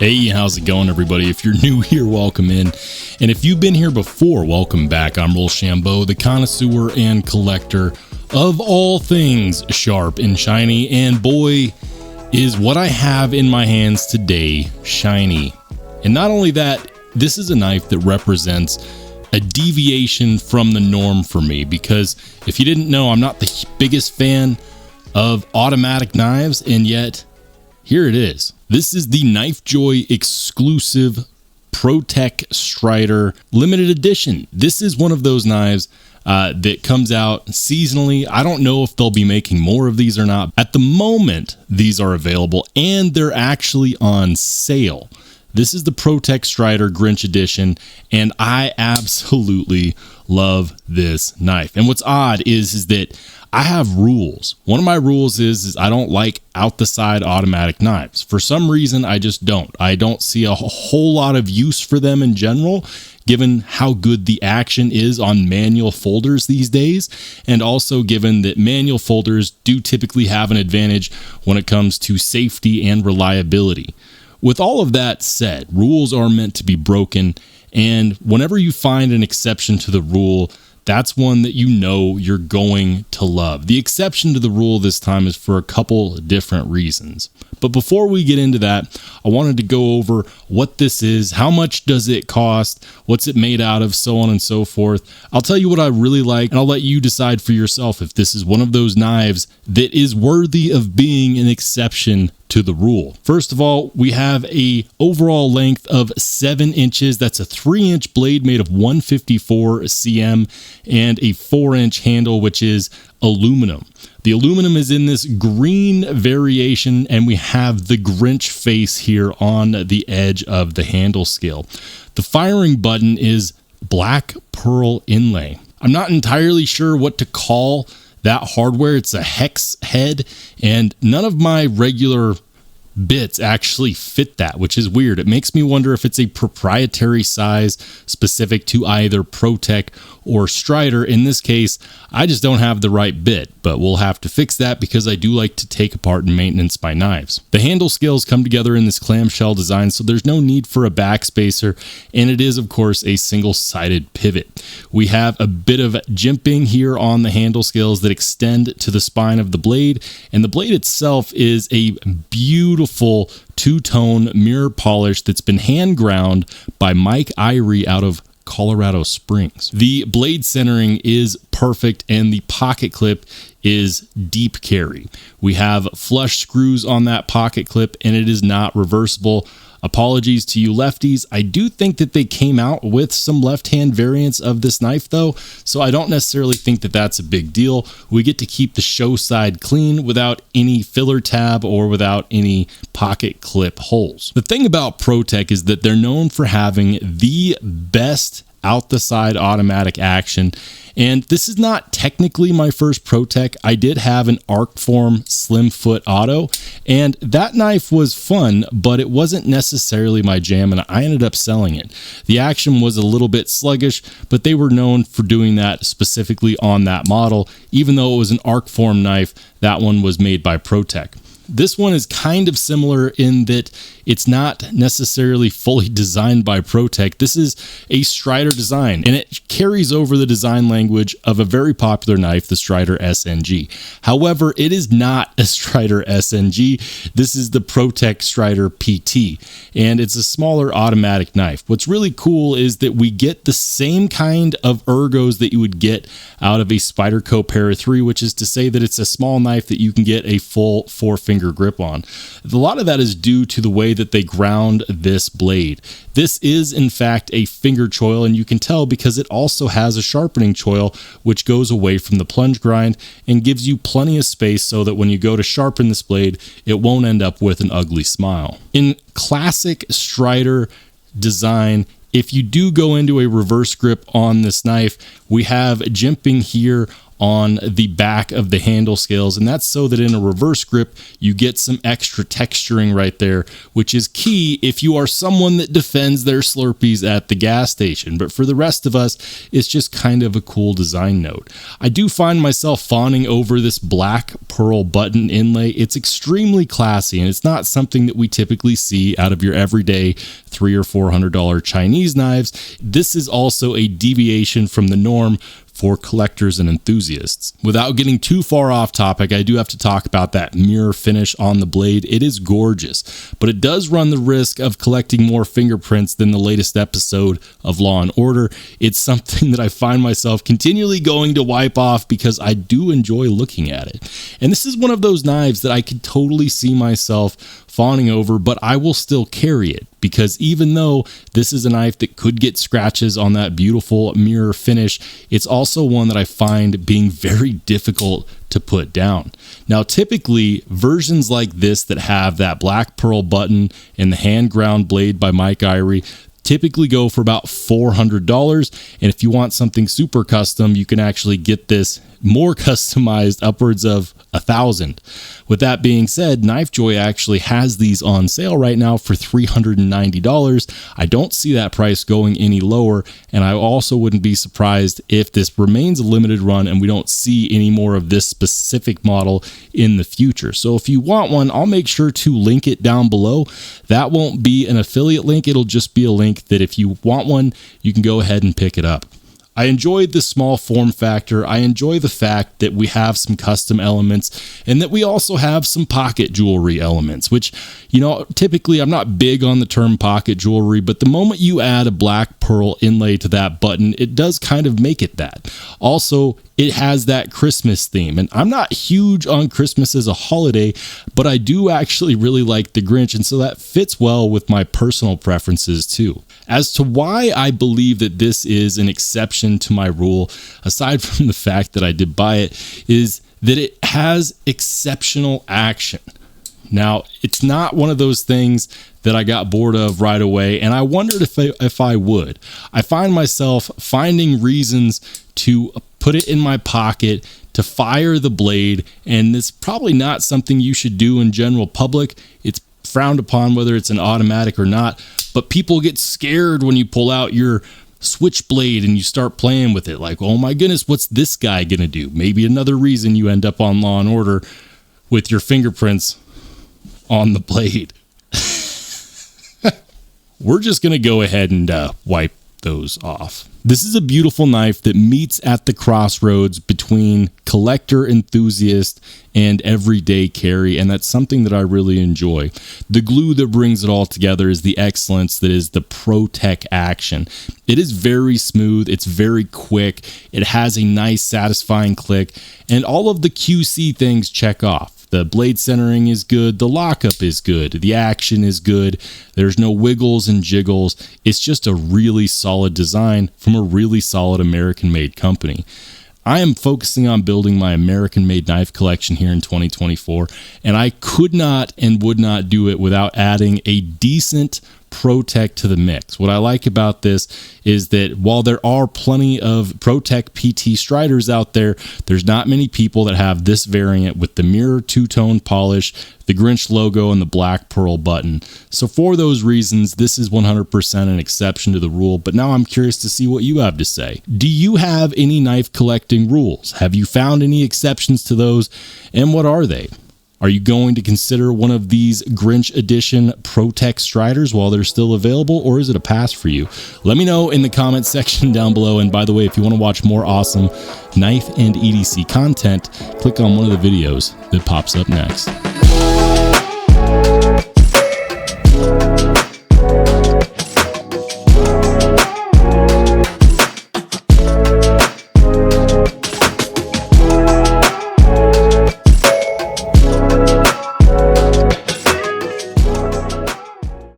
Hey, how's it going, everybody? If you're new here, welcome in. And if you've been here before, welcome back. I'm Rollshambo, the connoisseur and collector of all things sharp and shiny. And boy, is what I have in my hands today shiny. And not only that, this is a knife that represents a deviation from the norm for me, because if you didn't know, I'm not the biggest fan of automatic knives, and yet here it is. This is the KnifeJoy exclusive ProTech Strider limited edition. This is one of those knives that comes out seasonally. I don't know if they'll be making more of these or not. At the moment, these are available and they're actually on sale. This is the ProTech Strider Grinch edition, and I absolutely love this knife. And what's odd is that I have rules. One of my rules is I don't like out the side automatic knives. For some reason, I just don't. I don't see a whole lot of use for them in general, given how good the action is on manual folders these days, and also given that manual folders do typically have an advantage when it comes to safety and reliability. With all of that said, rules are meant to be broken, and whenever you find an exception to the rule, that's one that you know you're going to love. The exception to the rule this time is for a couple different reasons. But before we get into that, I wanted to go over what this is, how much does it cost, what's it made out of, so on and so forth. I'll tell you what I really like, and I'll let you decide for yourself if this is one of those knives that is worthy of being an exception to the rule. First of all, we have a overall length of 7 inches. That's a 3-inch blade made of 154 cm and a 4-inch handle, which is aluminum. The aluminum is in this green variation, and we have the Grinch face here on the edge of the handle scale. The firing button is black pearl inlay. I'm not entirely sure what to call that hardware. It's a hex head, and none of my regular bits actually fit that, which is weird. It makes me wonder if it's a proprietary size specific to either ProTech or Strider. In this case, I just don't have the right bit, but we'll have to fix that because I do like to take apart and maintenance my knives. The handle scales come together in this clamshell design, so there's no need for a backspacer, and it is of course a single-sided pivot. We have a bit of jimping here on the handle scales that extend to the spine of the blade, and the blade itself is a beautiful two-tone mirror polish that's been hand ground by Mike Irie out of Colorado Springs. The blade centering is perfect, and the pocket clip is deep carry. We have flush screws on that pocket clip, and it is not reversible. Apologies to you lefties. I do think that they came out with some left-hand variants of this knife though, so I don't necessarily think that that's a big deal. We get to keep the show side clean without any filler tab or without any pocket clip holes. The thing about ProTech is that they're known for having the best out the side automatic action, and this is not technically my first ProTech. I did have an Arcform Slim Foot Auto, and that knife was fun, but it wasn't necessarily my jam, and I ended up selling it. The action was a little bit sluggish, but they were known for doing that specifically on that model. Even though it was an Arcform knife, that one was made by ProTech. This one is kind of similar in that it's not necessarily fully designed by ProTech. This is a Strider design, and it carries over the design language of a very popular knife, the Strider SNG. However, it is not a Strider SNG. This is the ProTech Strider PT, and it's a smaller automatic knife. What's really cool is that we get the same kind of ergos that you would get out of a Spyderco Para 3, which is to say that it's a small knife that you can get a full 4-finger grip on. A lot of that is due to the way that they ground this blade. This is in fact a finger choil, and you can tell because it also has a sharpening choil which goes away from the plunge grind and gives you plenty of space so that when you go to sharpen this blade, it won't end up with an ugly smile. In classic Strider design, if you do go into a reverse grip on this knife, we have jimping here on the back of the handle scales, and that's so that in a reverse grip you get some extra texturing right there, which is key if you are someone that defends their Slurpees at the gas station. But for the rest of us, it's just kind of a cool design note. I do find myself fawning over this black pearl button inlay. It's extremely classy, and it's not something that we typically see out of your everyday $300 or $400 Chinese knives. This is also a deviation from the norm for collectors and enthusiasts. Without getting too far off topic, I do have to talk about that mirror finish on the blade. It is gorgeous, but it does run the risk of collecting more fingerprints than the latest episode of Law & Order. It's something that I find myself continually going to wipe off because I do enjoy looking at it. And this is one of those knives that I could totally see myself fawning over, but I will still carry it, because even though this is a knife that could get scratches on that beautiful mirror finish, it's also one that I find being very difficult to put down. Now, typically versions like this that have that black pearl button and the hand ground blade by Mike Irie typically go for about $400. And if you want something super custom, you can actually get this more customized upwards of $1,000. With that being said, KnifeJoy actually has these on sale right now for $390. I don't see that price going any lower, and I also wouldn't be surprised if this remains a limited run and we don't see any more of this specific model in the future. So if you want one, I'll make sure to link it down below. That won't be an affiliate link. It'll just be a link that if you want one, you can go ahead and pick it up. I enjoyed the small form factor. I enjoy the fact that we have some custom elements and that we also have some pocket jewelry elements, which, you know, typically I'm not big on the term pocket jewelry, but the moment you add a black pearl inlay to that button, it does kind of make it that. Also, it has that Christmas theme, and I'm not huge on Christmas as a holiday, but I do actually really like the Grinch, and so that fits well with my personal preferences too. As to why I believe that this is an exception to my rule, aside from the fact that I did buy it, is that it has exceptional action. Now, it's not one of those things that I got bored of right away, and I wondered if I would. I find myself finding reasons to put it in my pocket, to fire the blade, and it's probably not something you should do in general public. It's frowned upon whether it's an automatic or not, but people get scared when you pull out your switchblade and you start playing with it, like, oh my goodness, what's this guy gonna do? Maybe another reason you end up on Law & Order with your fingerprints on the blade. We're just gonna go ahead and wipe those off. This is a beautiful knife that meets at the crossroads between collector, enthusiast, and everyday carry, and that's something that I really enjoy. The glue that brings it all together is the excellence that is the ProTech action. It is very smooth, it's very quick, it has a nice satisfying click, and all of the QC things check off. The blade centering is good, the lockup is good, the action is good, there's no wiggles and jiggles. It's just a really solid design from a really solid American-made company. I am focusing on building my American-made knife collection here in 2024, and I could not and would not do it without adding a decent ProTech to the mix. What I like about this is that while there are plenty of ProTech PT Striders out there, there's not many people that have this variant with the mirror two-tone polish, the Grinch logo, and the black pearl button. So for those reasons, this is 100% an exception to the rule, but now I'm curious to see what you have to say. Do you have any knife collecting rules? Have you found any exceptions to those, and what are they? Are you going to consider one of these Grinch Edition ProTech Striders while they're still available, or is it a pass for you? Let me know in the comments section down below. And by the way, if you want to watch more awesome knife and EDC content, click on one of the videos that pops up next.